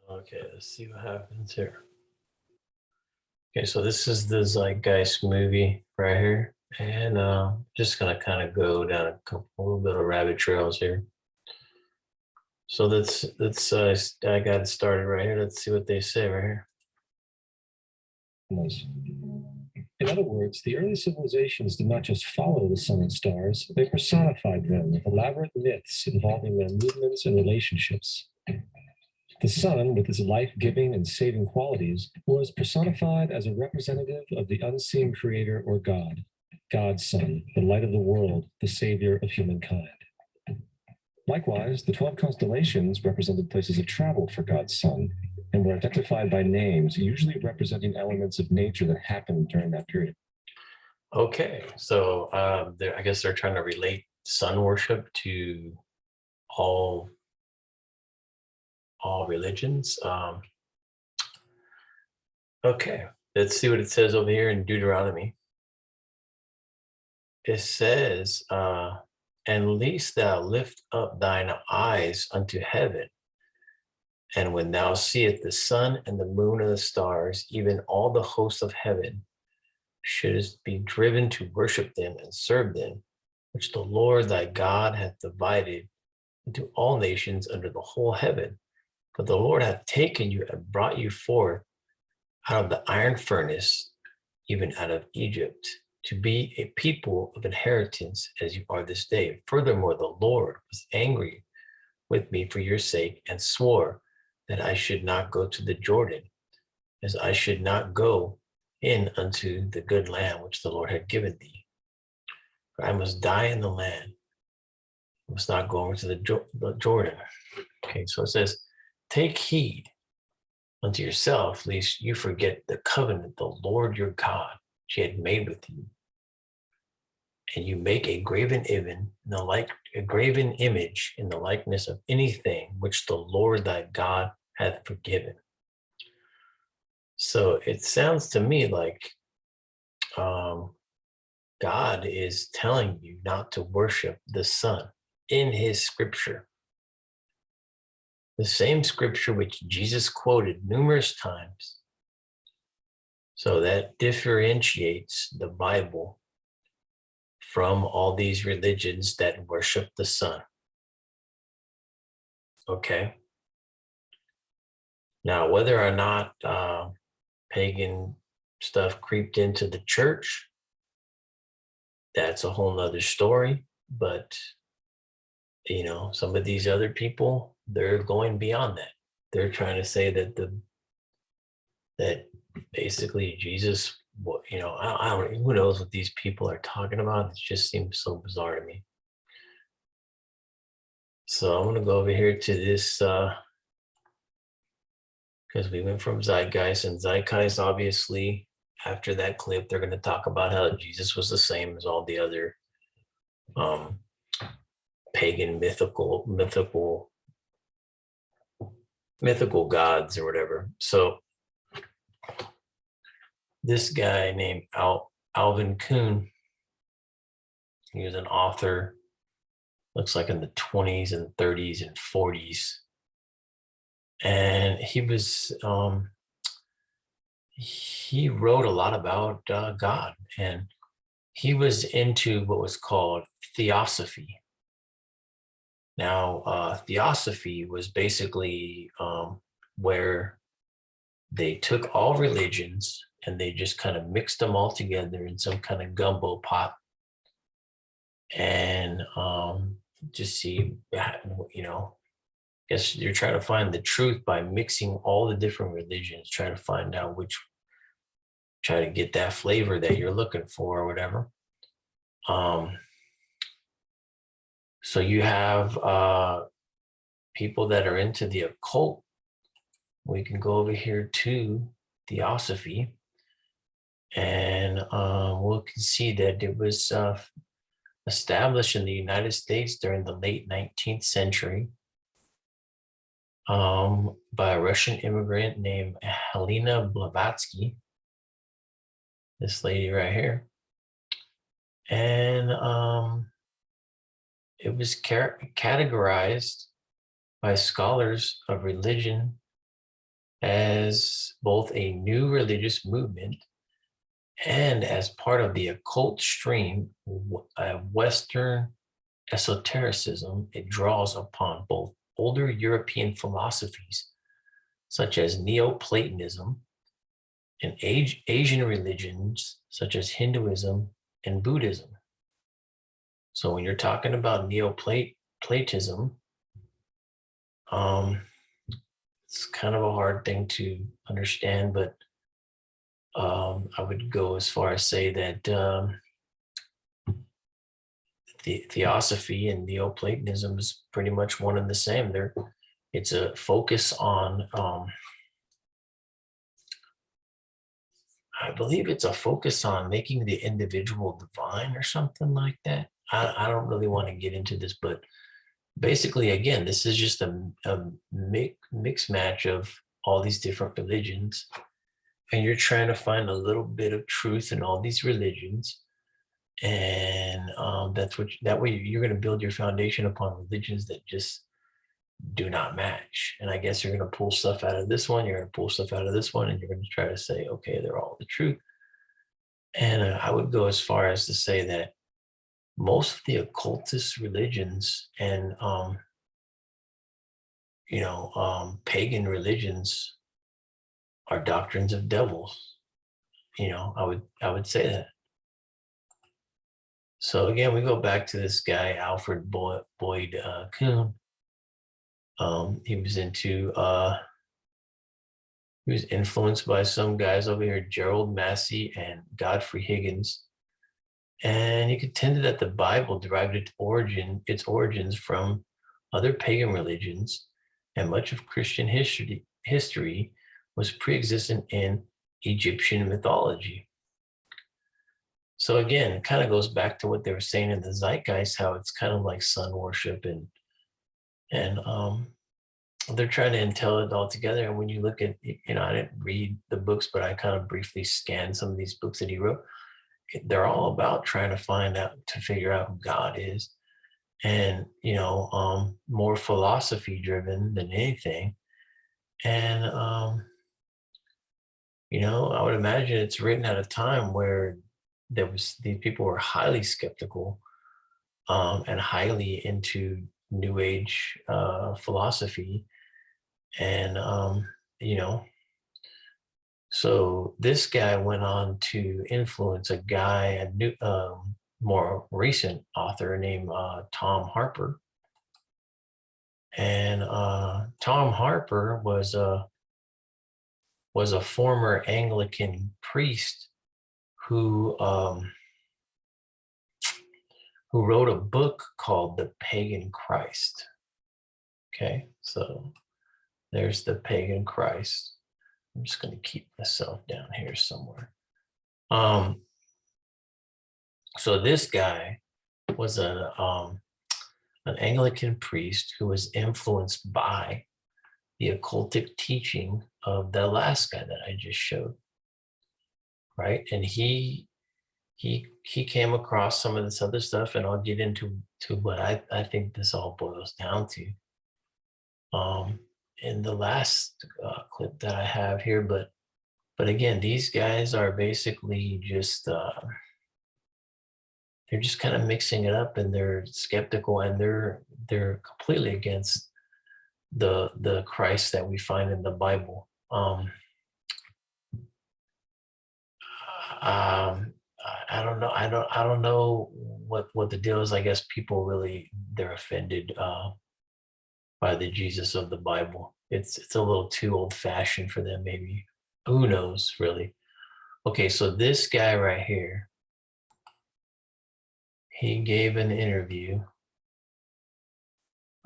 Okay, let's see what happens here. Okay, so this is the Zeitgeist movie right here, and just gonna kind of go down a little bit of rabbit trails here. So I got it started right here. Let's see what they say right here. In other words, the early civilizations did not just follow the sun and stars, they personified them with elaborate myths involving their movements and relationships. The sun, with its life giving and saving qualities, was personified as a representative of the unseen creator or God, God's Son, the light of the world, the savior of humankind. Likewise, the 12 constellations represented places of travel for God's Son and were identified by names, usually representing elements of nature that happened during that period. Okay, so I guess they're trying to relate sun worship to all all religions. Okay, let's see what it says over here in Deuteronomy. It says, "And least thou lift up thine eyes unto heaven, and when thou seest the sun and the moon and the stars, even all the hosts of heaven, shouldest be driven to worship them and serve them, which the Lord thy God hath divided into all nations under the whole heaven. For the Lord hath taken you and brought you forth out of the iron furnace, even out of Egypt, to be a people of inheritance as you are this day. Furthermore, the Lord was angry with me for your sake and swore that I should not go to the Jordan, as I should not go in unto the good land which the Lord had given thee. For I must die in the land. I must not go over to the Jordan." Okay, so it says, "Take heed unto yourself, lest you forget the covenant the Lord your God she had made with you, and you make a a graven image in the likeness of anything which the Lord thy God hath forgiven." So it sounds to me like um, God is telling you not to worship the sun in his scripture. The same scripture which Jesus quoted numerous times. So that differentiates the Bible from all these religions that worship the sun. Okay. Now, whether or not pagan stuff creeped into the church, that's a whole nother story. But, some of these other people, they're going beyond that. They're trying to say that basically Jesus, I don't, who knows what these people are talking about. It just seems so bizarre to me. So I'm going to go over here to this, because we went from Zeitgeist, and Zeitgeist, obviously, after that clip, they're going to talk about how Jesus was the same as all the other um, pagan mythical gods or whatever. So this guy named Alvin Kuhn, he was an author, looks like in the 20s and 30s and 40s. And he wrote a lot about God, and he was into what was called theosophy. Now, theosophy was basically where they took all religions and they just kind of mixed them all together in some kind of gumbo pot, and just see, guess you're trying to find the truth by mixing all the different religions, try to find out try to get that flavor that you're looking for or whatever. So you have people that are into the occult. We can go over here to theosophy, and we can see that it was established in the United States during the late 19th century by a Russian immigrant named Helena Blavatsky, this lady right here. And it was categorized by scholars of religion as both a new religious movement and as part of the occult stream of Western esotericism. It draws upon both older European philosophies, such as Neoplatonism, and Asian religions, such as Hinduism and Buddhism. So when you're talking about Neoplatonism, it's kind of a hard thing to understand, but I would go as far as say that the theosophy and Neoplatonism is pretty much one and the same. It's a focus on, I believe it's a focus on making the individual divine or something like that. I don't really want to get into this, but basically, again, this is just a mixed match of all these different religions, and you're trying to find a little bit of truth in all these religions, and that way you're going to build your foundation upon religions that just do not match. And I guess you're going to pull stuff out of this one, you're going to pull stuff out of this one, and you're going to try to say, okay, they're all the truth. And I would go as far as to say that most of the occultist religions and pagan religions are doctrines of devils. I would say that. So again, we go back to this guy Alfred Boyd Kuhn. He was influenced by some guys over here, Gerald Massey and Godfrey Higgins. And he contended that the Bible derived its origins from other pagan religions, and much of Christian history was pre-existent in Egyptian mythology. So again, it kind of goes back to what they were saying in the zeitgeist, how it's kind of like sun worship, and they're trying to entail it all together. And when you look at, I didn't read the books, but I kind of briefly scanned some of these books that he wrote. They're all about trying to figure out who God is, and more philosophy driven than anything. And I would imagine it's written at a time where these people were highly skeptical and highly into New Age philosophy, and so this guy went on to influence a more recent author named Tom Harpur. And Tom Harpur was a former Anglican priest who wrote a book called The Pagan Christ. Okay, so there's The Pagan Christ. I'm just going to keep myself down here somewhere. So this guy was an Anglican priest who was influenced by the occultic teaching of the last guy that I just showed, right? And he came across some of this other stuff, and I'll get into what I think this all boils down to in the last clip that I have here. But again, these guys are basically just they're just kind of mixing it up, and they're skeptical, and they're completely against the Christ that we find in the Bible. I don't know. I don't know what the deal is. I guess people they're offended by the Jesus of the Bible. It's a little too old fashioned for them, maybe. Who knows, really? Okay, so this guy right here, he gave an interview.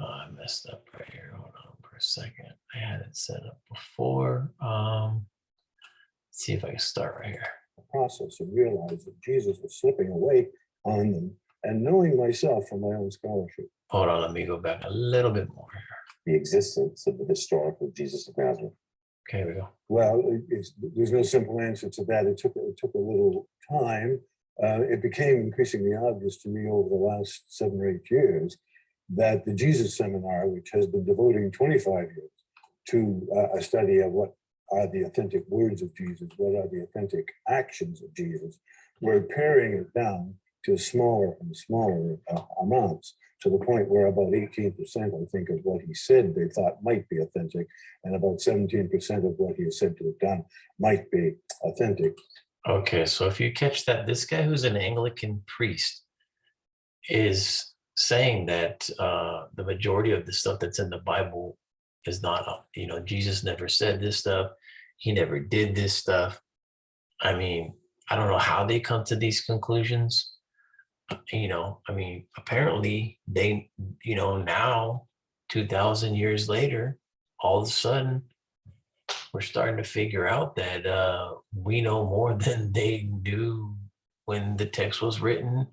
Oh, I messed up right here. Hold on for a second. I had it set up before. Let's see if I can start right here. Process and realized that Jesus was slipping away on them, and knowing myself from my own scholarship. Hold on, let me go back a little bit more here. The existence of the historical Jesus of Nazareth. Okay, here we go. Well, there's no simple answer to that. It took a little time. It became increasingly obvious to me over the last 7 or 8 years that the Jesus Seminar, which has been devoting 25 years to a study of what are the authentic words of Jesus, what are the authentic actions of Jesus. We're paring it down to smaller and smaller amounts, to the point where about 18%, I think, of what he said they thought might be authentic, and about 17% of what he is said to have done might be authentic. Okay, so if you catch that, this guy who's an Anglican priest is saying that the majority of the stuff that's in the Bible is not, Jesus never said this stuff. He never did this stuff. I mean, I don't know how they come to these conclusions. Apparently they, now 2000 years later, all of a sudden we're starting to figure out that we know more than they do when the text was written,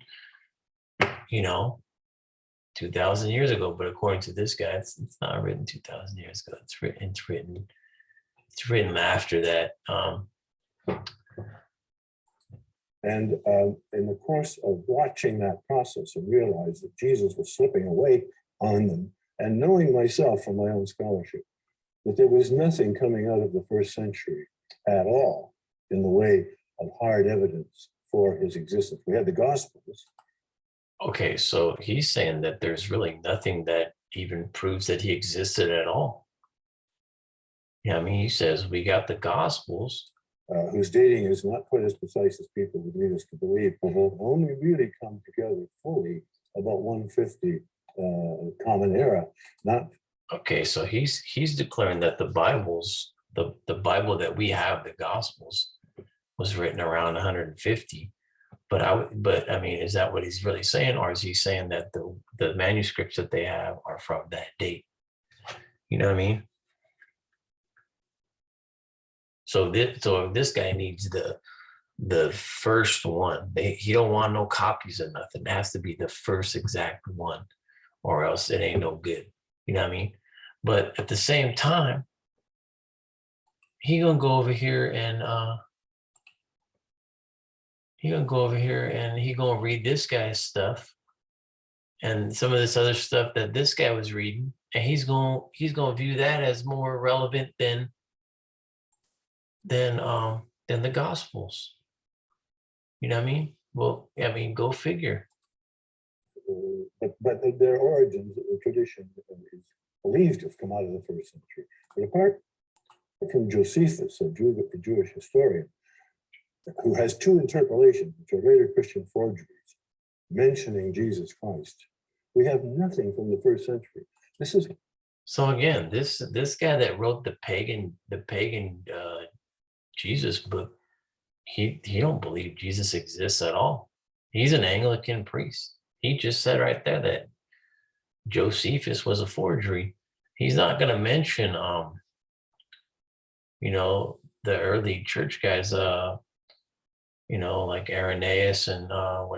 2000 years ago. But according to this guy, it's not written 2000 years ago. It's written after that. And in the course of watching that process and realize that Jesus was slipping away on them, and knowing myself from my own scholarship, that there was nothing coming out of the first century at all in the way of hard evidence for his existence. We had the Gospels. Okay, so he's saying that there's really nothing that even proves that he existed at all. Yeah, he says we got the Gospels. Whose dating is not quite as precise as people would lead us to believe, but will only really come together fully about 150 Common Era. Not okay, so he's declaring that the Bibles, the Bible that we have, the Gospels, was written around 150. But is that what he's really saying, or is he saying that the manuscripts that they have are from that date? You know what I mean? So this guy needs the first one. He don't want no copies of nothing. It has to be the first exact one, or else it ain't no good. You know what I mean? But at the same time, he gonna go over here and he gonna read this guy's stuff and some of this other stuff that this guy was reading, and he's gonna view that as more relevant than the Gospels. You know what I mean? Well, go figure. but their origins, the tradition is believed to have come out of the first century. But apart from Josephus, a Jewish historian, who has two interpolations, which are later Christian forgeries, mentioning Jesus Christ, we have nothing from the first century. This is so again, this guy that wrote the pagan Jesus book, he don't believe Jesus exists at all. He's an Anglican priest. He just said right there that Josephus was a forgery. He's not going to mention the early church guys, like Irenaeus and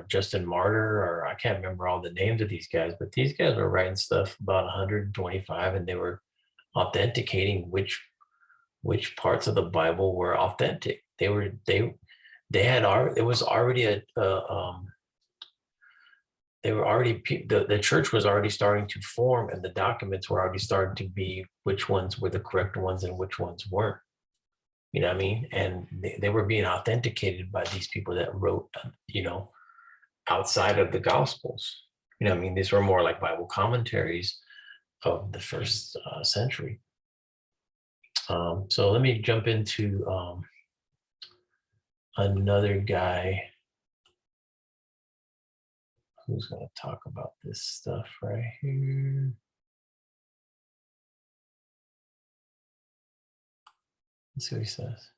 Justin Martyr, or I can't remember all the names of these guys, but these guys were writing stuff about 125, and they were authenticating which parts of the Bible were authentic. The church was already starting to form, and the documents were already starting to be which ones were the correct ones and which ones weren't. You know what I mean? And they were being authenticated by these people that wrote, outside of the Gospels. You know what I mean? These were more like Bible commentaries of the first century. So let me jump into another guy who's going to talk about this stuff right here. Let's see what he says.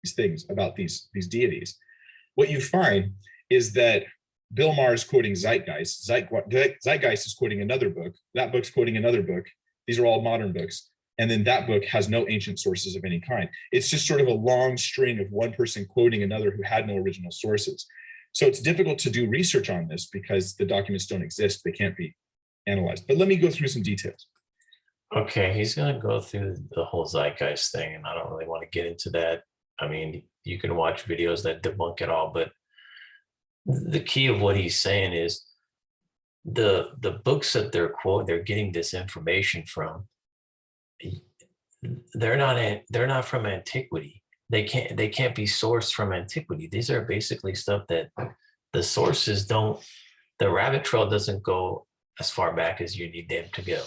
These things about these deities, what you find is that Bill Maher is quoting Zeitgeist. Zeitgeist is quoting another book. That book's quoting another book. These are all modern books. And then that book has no ancient sources of any kind. It's just sort of a long string of one person quoting another who had no original sources. So it's difficult to do research on this because the documents don't exist. They can't be analyzed. But let me go through some details. Okay, he's going to go through the whole Zeitgeist thing, and I don't really want to get into that. You can watch videos that debunk it all, but the key of what he's saying is the books that they're getting this information from they're not from antiquity. They can't be sourced from antiquity. These are basically stuff that the sources don't, the rabbit trail doesn't go as far back as you need them to go,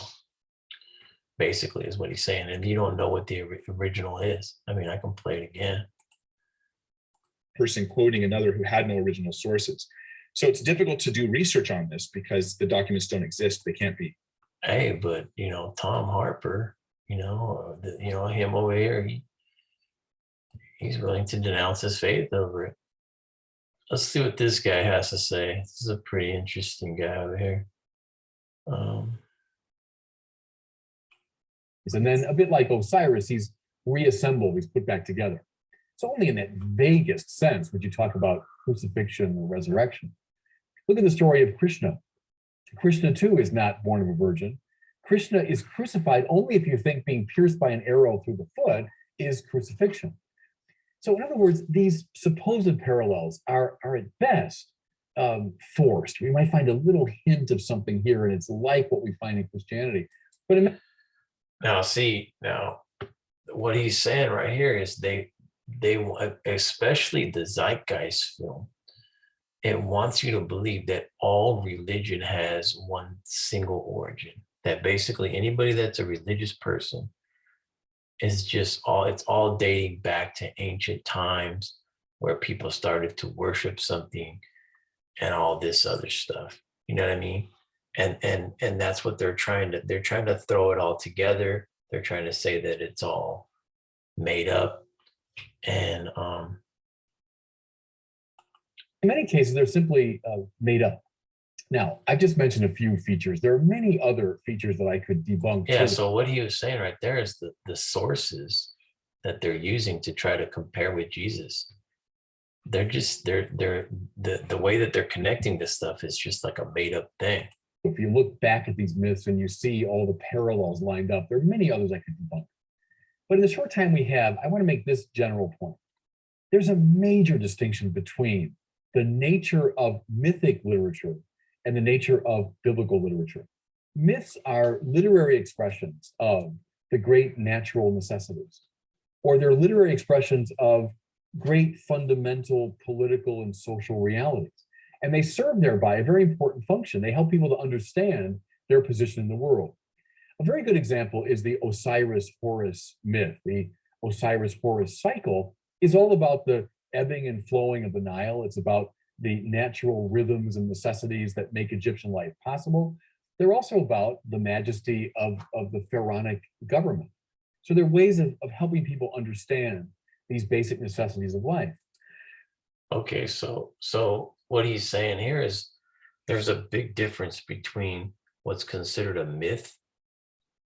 basically, is what he's saying. And you don't know what the original is. I mean, I can play it again. Person quoting another who had no original sources. So it's difficult to do research on this because the documents don't exist. They can't be. Hey, but Tom Harper, him over here, he's willing to denounce his faith over it. Let's see what this guy has to say. This is a pretty interesting guy over here. And then a bit like Osiris, he's reassembled, he's put back together. So only in that vaguest sense would you talk about crucifixion or resurrection. Look at the story of Krishna. Krishna too is not born of a virgin. Krishna is crucified only if you think being pierced by an arrow through the foot is crucifixion. So in other words, these supposed parallels are at best forced. We might find a little hint of something here, and it's like what we find in Christianity. But now what he's saying right here is they especially the Zeitgeist film, it wants you to believe that all religion has one single origin, that basically anybody that's a religious person is just it's all dating back to ancient times where people started to worship something and all this other stuff. You know what I mean? And that's what they're trying to throw it all together. They're trying to say that it's all made up. And in many cases, they're simply made up. Now, I've just mentioned a few features. There are many other features that I could debunk. Yeah, so what he was saying right there is the sources that they're using to try to compare with Jesus. They're the way that they're connecting this stuff is just like a made up thing. If you look back at these myths and you see all the parallels lined up, there are many others I could debunk. But in the short time we have, I want to make this general point. There's a major distinction between the nature of mythic literature and the nature of biblical literature. Myths are literary expressions of the great natural necessities, or they're literary expressions of great fundamental political and social realities. And they serve thereby a very important function. They help people to understand their position in the world. A very good example is the Osiris-Horus myth. The Osiris-Horus cycle is all about the ebbing and flowing of the Nile. It's about the natural rhythms and necessities that make Egyptian life possible. They're also about the majesty of the pharaonic government. So they're ways of helping people understand these basic necessities of life. Okay, so what he's saying here is there's a big difference between what's considered a myth,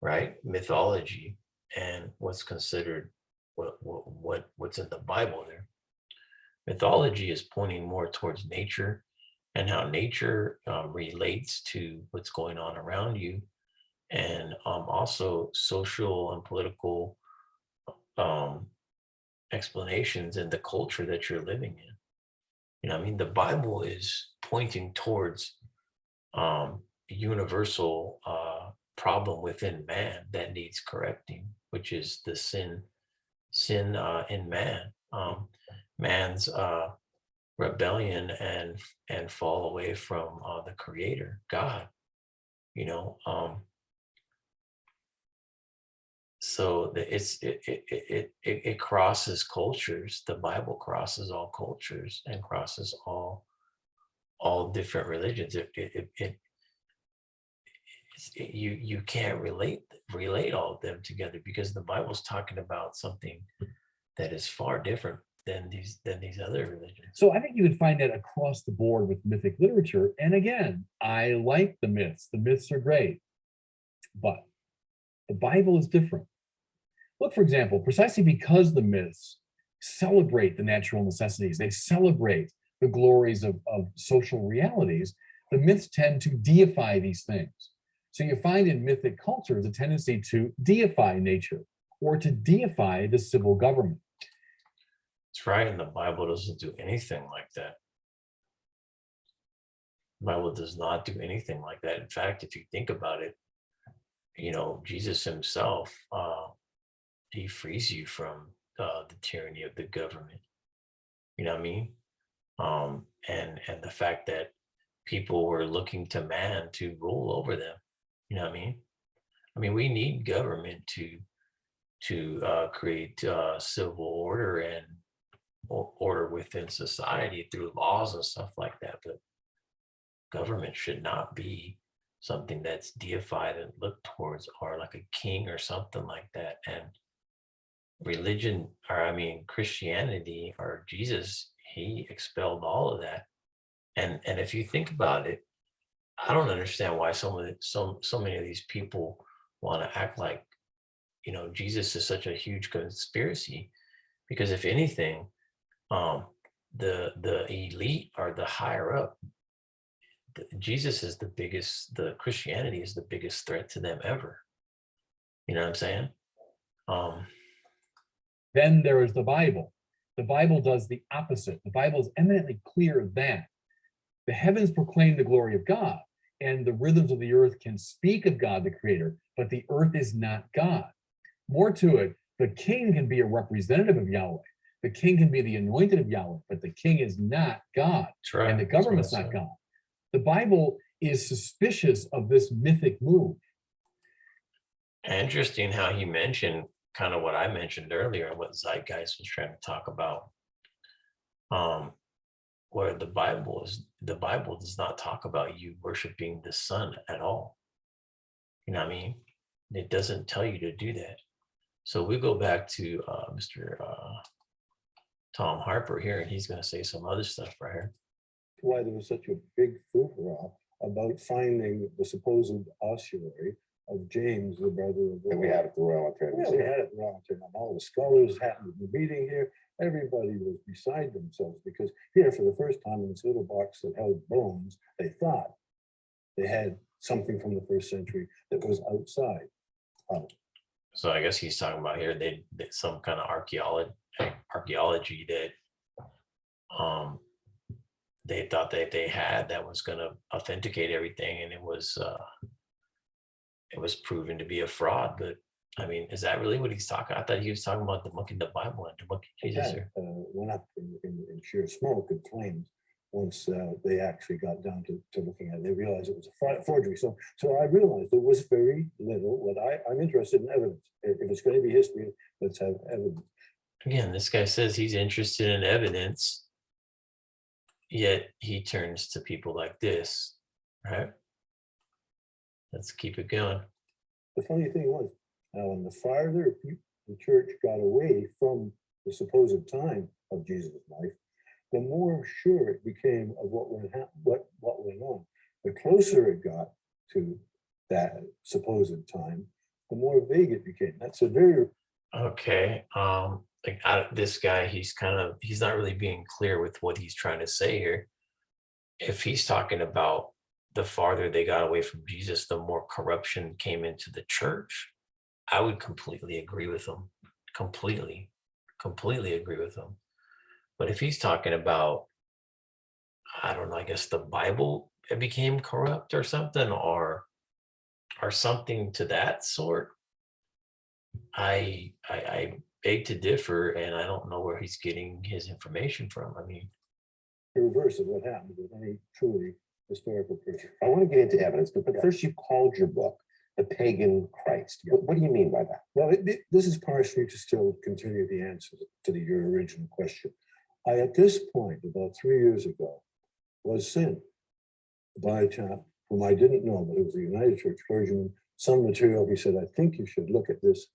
right? Mythology, and what's considered what's in the Bible there. Mythology is pointing more towards nature and how nature relates to what's going on around you, and also social and political explanations in the culture that you're living in. You know, I mean, the Bible is pointing towards a universal problem within man that needs correcting, which is the sin in man, man's rebellion and fall away from the Creator, God. You know, so it crosses cultures. The Bible crosses all cultures and crosses all different religions. You can't relate all of them together because the Bible's talking about something that is far different than these other religions. So I think you would find that across the board with mythic literature. And again, I like the myths. The myths are great, but the Bible is different. Look, for example, precisely because the myths celebrate the natural necessities, they celebrate the glories of social realities, the myths tend to deify these things. So you find in mythic cultures a tendency to deify nature or to deify the civil government. That's right, and the Bible doesn't do anything like that. The Bible does not do anything like that. In fact, if you think about it, Jesus himself, he frees you from the tyranny of the government. You know what I mean? And the fact that people were looking to man to rule over them. You know what I mean? I mean, we need government to create civil order and order within society through laws and stuff like that. But government should not be something that's deified and looked towards, or like a king or something like that. And religion, or I mean Christianity or Jesus, he expelled all of that. And if you think about it, I don't understand why so many of these people want to act like, Jesus is such a huge conspiracy. Because if anything, the elite or the higher up, Jesus is the Christianity is the biggest threat to them ever. You know what I'm saying? Then there is the Bible. The Bible does the opposite. The Bible is eminently clear that the heavens proclaim the glory of God, and the rhythms of the earth can speak of God, the creator, but the earth is not God. More to it, the king can be a representative of Yahweh. The king can be the anointed of Yahweh, but the king is not God. That's right. And the government's not God. The Bible is suspicious of this mythic move. Interesting how he mentioned kind of what I mentioned earlier and what Zeitgeist was trying to talk about. Where the Bible does not talk about you worshiping the sun at all. You know what I mean? It doesn't tell you to do that. So we go back to Mr. Tom Harpur here, and he's going to say some other stuff right here. Why there was such a big furor about finding the supposed ossuary of James, the brother of the And we had it at the Royal Ontario Yeah, we Museum. had it wrong. All the scholars happened to be meeting here. Everybody was beside themselves because here, for the first time in this little box that held bones, they thought they had something from the first century that was outside. So I guess he's talking about here they some kind of archaeology that they thought that they had that was going to authenticate everything, and it was proven to be a fraud. But I mean, is that really what he's talking? I thought he was talking about debunking the Bible and debunking Jesus here. Went up in sheer smoke and flames once they actually got down to looking at it. They realized it was a forgery. So I realized there was very little. I'm interested in evidence. If it's going to be history, let's have evidence. Again, this guy says he's interested in evidence, yet he turns to people like this, right? Let's keep it going. The funny thing was, when the farther the church got away from the supposed time of Jesus' life, the more sure it became of what went on. The closer it got to that supposed time, the more vague it became. That's a very Okay. This guy, he's not really being clear with what he's trying to say here. If he's talking about the farther they got away from Jesus, the more corruption came into the church, I would completely agree with him. Completely agree with him. But if he's talking about, I don't know, I guess the Bible, it became corrupt or something, or something to that sort, I beg to differ, and I don't know where he's getting his information from. I mean, the reverse of what happened with any truly historical preacher. I want to get into evidence, but first you called your book The Pagan Christ. What do you mean by that? Well, this is partially to still continue the answer to your original question. I, at this point, about 3 years ago, was sent by a chap whom I didn't know, but it was a United Church clergyman, some material. He said, I think you should look at this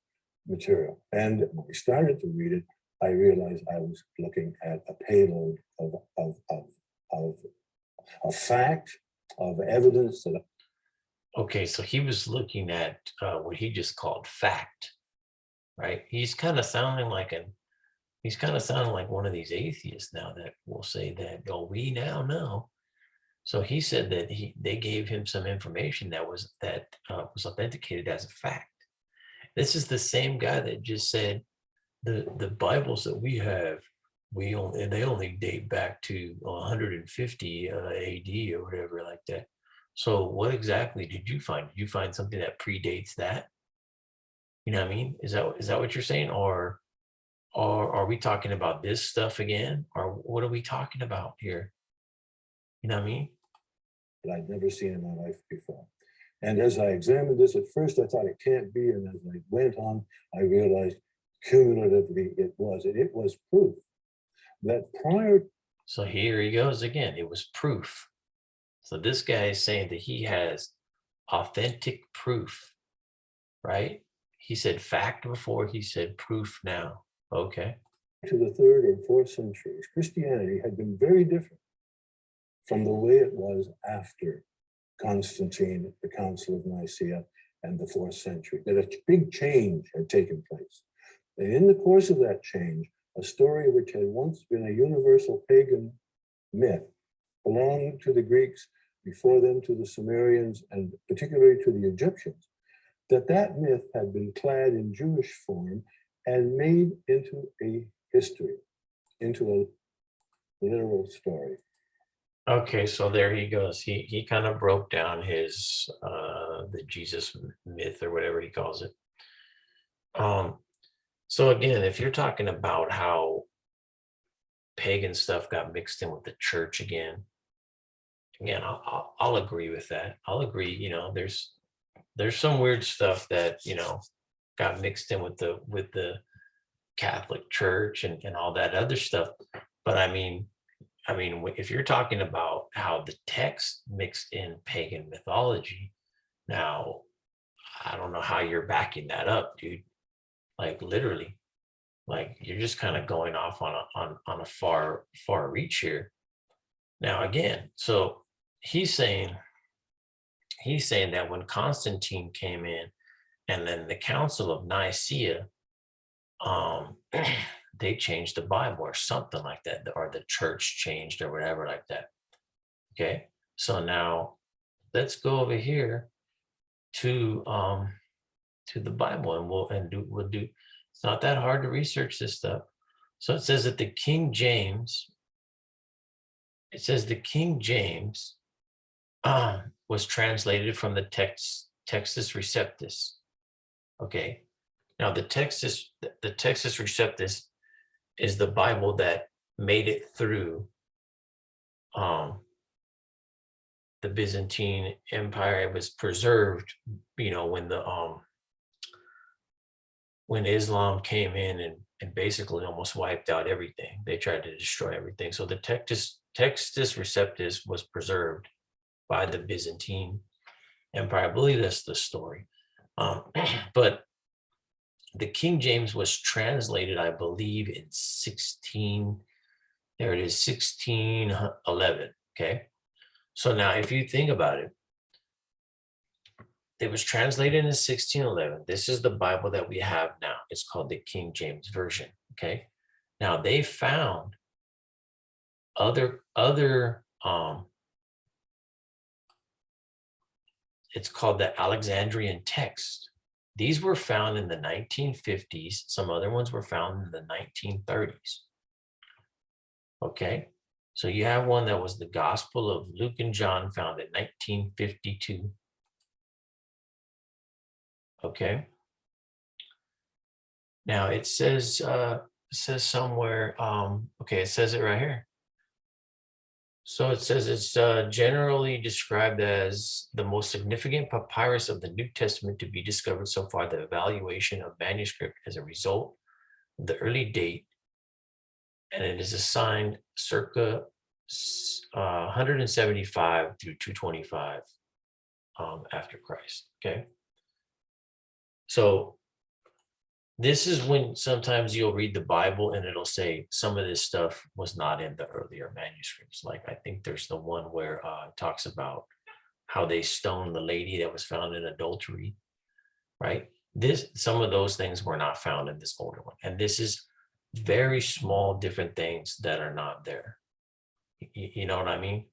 material. And when we started to read it, I realized I was looking at a payload of fact, of evidence that. okay, so he was looking at what he just called fact, right? He's kind of sounding like one of these atheists now that will say that, oh, we now know. So he said that they gave him some information that was authenticated as a fact. This is the same guy that just said the Bibles that we have, they only date back to 150 AD or whatever like that. So what exactly did you find? Did you find something that predates that? You know what I mean? Is that what you're saying? Or are we talking about this stuff again? Or what are we talking about here? You know what I mean? that I'd never seen in my life before. And as I examined this, at first I thought it can't be, and as I went on, I realized cumulatively it was. And it was proof that prior. So here he goes again. It was proof. So this guy is saying that he has authentic proof, right? He said fact before, he said proof now. Okay. To the 3rd and 4th centuries, Christianity had been very different from the way it was after Constantine, the Council of Nicaea, and the 4th century. That a big change had taken place. And in the course of that change, a story which had once been a universal pagan myth belonged to the Greeks, before them to the Sumerians, and particularly to the Egyptians, that myth had been clad in Jewish form and made into a history, into a literal story. Okay, so there he goes. He kind of broke down his the Jesus myth or whatever he calls it. So again, if you're talking about how pagan stuff got mixed in with the church again, I'll agree with that. I'll agree. You know, there's some weird stuff that got mixed in with the Catholic Church and all that other stuff. But I mean, if you're talking about how the text mixed in pagan mythology, now I don't know how you're backing that up, dude. Like literally, like you're just kind of going off on a far reach here. Now again, so he's saying that when Constantine came in, and then the Council of Nicaea, they changed the Bible or something like that, or the church changed or whatever like that. Okay, so now let's go over here to the Bible, and we'll do. It's not that hard to research this stuff. So it says that the King James. It says the King James was translated from the Textus Receptus. Okay, now the Textus Receptus is the Bible that made it through the Byzantine Empire. It was preserved, when Islam came in and basically almost wiped out everything. They tried to destroy everything. So the Textus Receptus was preserved by the Byzantine Empire. I believe that's the story. But the King James was translated, I believe, in 1611. Okay. So now if you think about it, it was translated in 1611. This is the Bible that we have now. It's called the King James Version. Okay. Now they found other it's called the Alexandrian text. These were found in the 1950s. Some other ones were found in the 1930s. Okay. So you have one that was the Gospel of Luke and John, found in 1952. Okay. Now it says somewhere, okay, it says it right here. So it says it's generally described as the most significant papyrus of the New Testament to be discovered so far. The evaluation of manuscript as a result of the early date, and it is assigned circa 175 through 225 after Christ. Okay. So this is when sometimes you'll read the Bible and it'll say some of this stuff was not in the earlier manuscripts. Like I think there's the one where it talks about how they stoned the lady that was found in adultery, right? Some of those things were not found in this older one. And this is very small, different things that are not there. You know what I mean?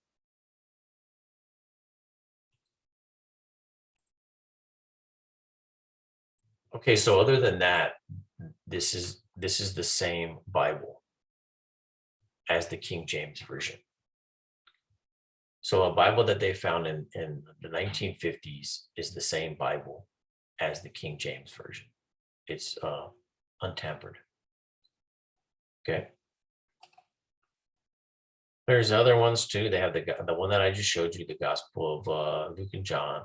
Okay, so other than that, this is the same Bible as the King James Version. So a Bible that they found in the 1950s is the same Bible as the King James Version. It's untampered. Okay. There's other ones too. They have the one that I just showed you, the Gospel of Luke and John.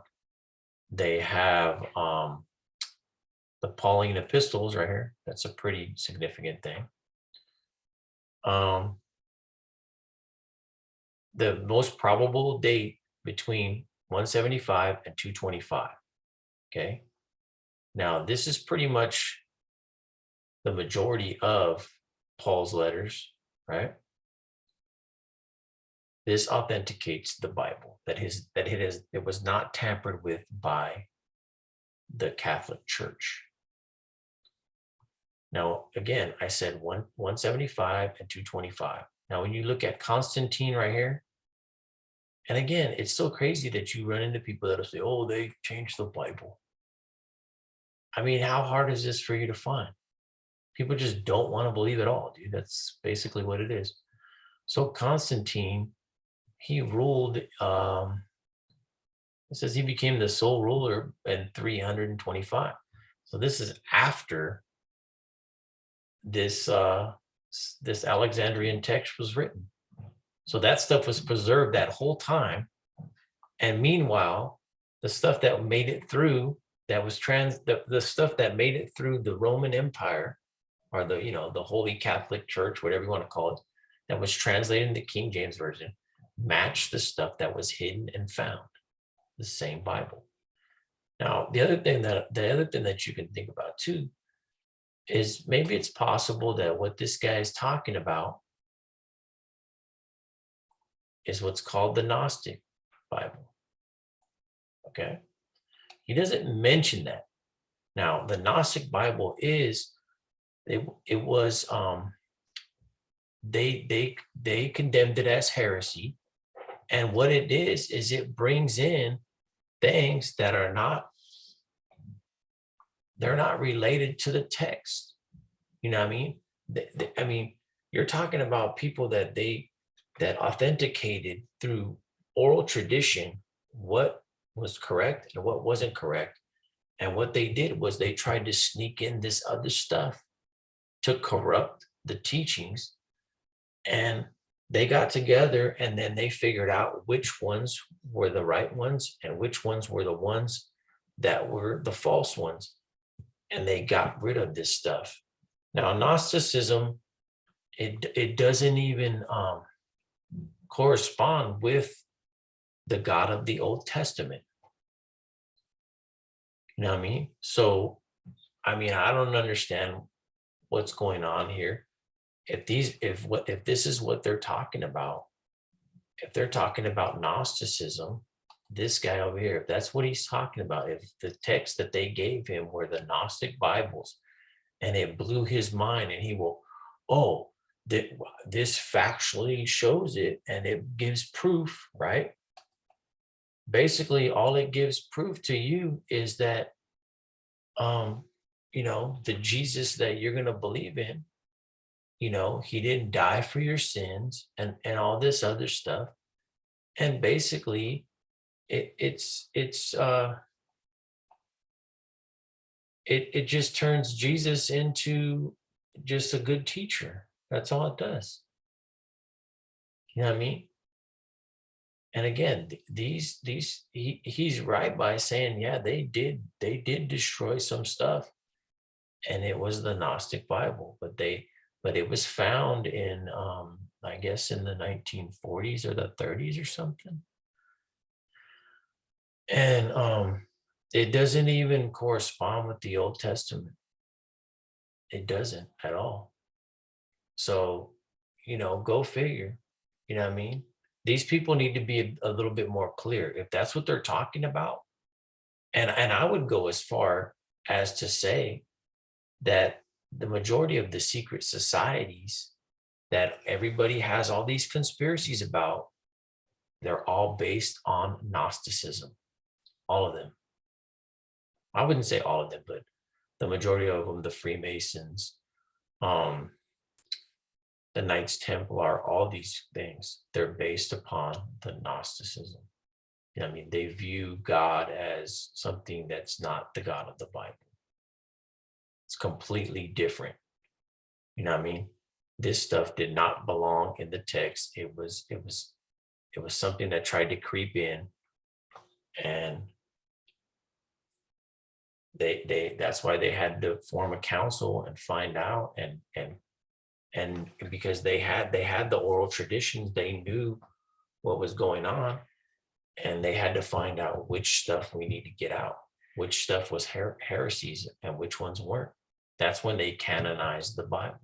They have the Pauline epistles right here. That's a pretty significant thing. The most probable date between 175 and 225. Okay. Now, this is pretty much the majority of Paul's letters, right? This authenticates the Bible, that it was not tampered with by the Catholic Church. Now, again, I said 175 and 225. Now, when you look at Constantine right here, and again, it's so crazy that you run into people that'll say, oh, they changed the Bible. I mean, how hard is this for you to find? People just don't want to believe it all, dude. That's basically what it is. So Constantine, he ruled, it says he became the sole ruler in 325. So this is after this Alexandrian text was written. So that stuff was preserved that whole time. And meanwhile, the stuff that made it through, that was the stuff that made it through the Roman Empire, or the Holy Catholic Church, whatever you want to call it, that was translated into King James Version, matched the stuff that was hidden and found, the same Bible. Now, the other thing that you can think about too is maybe it's possible that what this guy is talking about is what's called the Gnostic Bible. Okay. He doesn't mention that. Now, the Gnostic Bible is, they condemned it as heresy. And what it is it brings in things that are not, they're not related to the text. You know what I mean? I mean, you're talking about people that authenticated through oral tradition what was correct and what wasn't correct. And what they did was they tried to sneak in this other stuff to corrupt the teachings. And they got together and then they figured out which ones were the right ones and which ones were the ones that were the false ones. And they got rid of this stuff. Now, Gnosticism, it doesn't even correspond with the God of the Old Testament. You know what I mean? So, I mean, I don't understand what's going on here. If this is what they're talking about, if they're talking about Gnosticism, this guy over here, if that's what he's talking about, if the text that they gave him were the Gnostic Bibles, and it blew his mind, and he will, this factually shows it, and it gives proof, right? Basically, all it gives proof to you is that, the Jesus that you're going to believe in, he didn't die for your sins and all this other stuff. And basically it just turns Jesus into just a good teacher. That's all it does. You know what I mean? And again, he's right by saying, yeah, they did destroy some stuff, and it was the Gnostic Bible, but it was found in, I guess, in the 1940s or the 30s or something. And it doesn't even correspond with the Old Testament. It doesn't at all. So, go figure. You know what I mean? These people need to be a little bit more clear. If that's what they're talking about, and I would go as far as to say that the majority of the secret societies that everybody has all these conspiracies about, they're all based on Gnosticism. All of them. I wouldn't say all of them, but the majority of them, the Freemasons, the Knights Templar, all these things, they're based upon the Gnosticism. I mean, they view God as something that's not the God of the Bible. It's completely different. You know what I mean? This stuff did not belong in the text. It was something that tried to creep in, and that's why they had to form a council and find out, and because they had the oral traditions, they knew what was going on, and they had to find out which stuff we need to get out, which stuff was heresies and which ones weren't. That's when they canonized the Bible.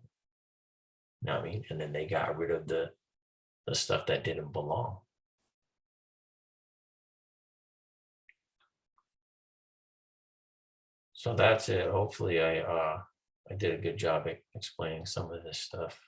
You know what I mean? And then they got rid of the stuff that didn't belong. So that's it. Hopefully I did a good job at explaining some of this stuff.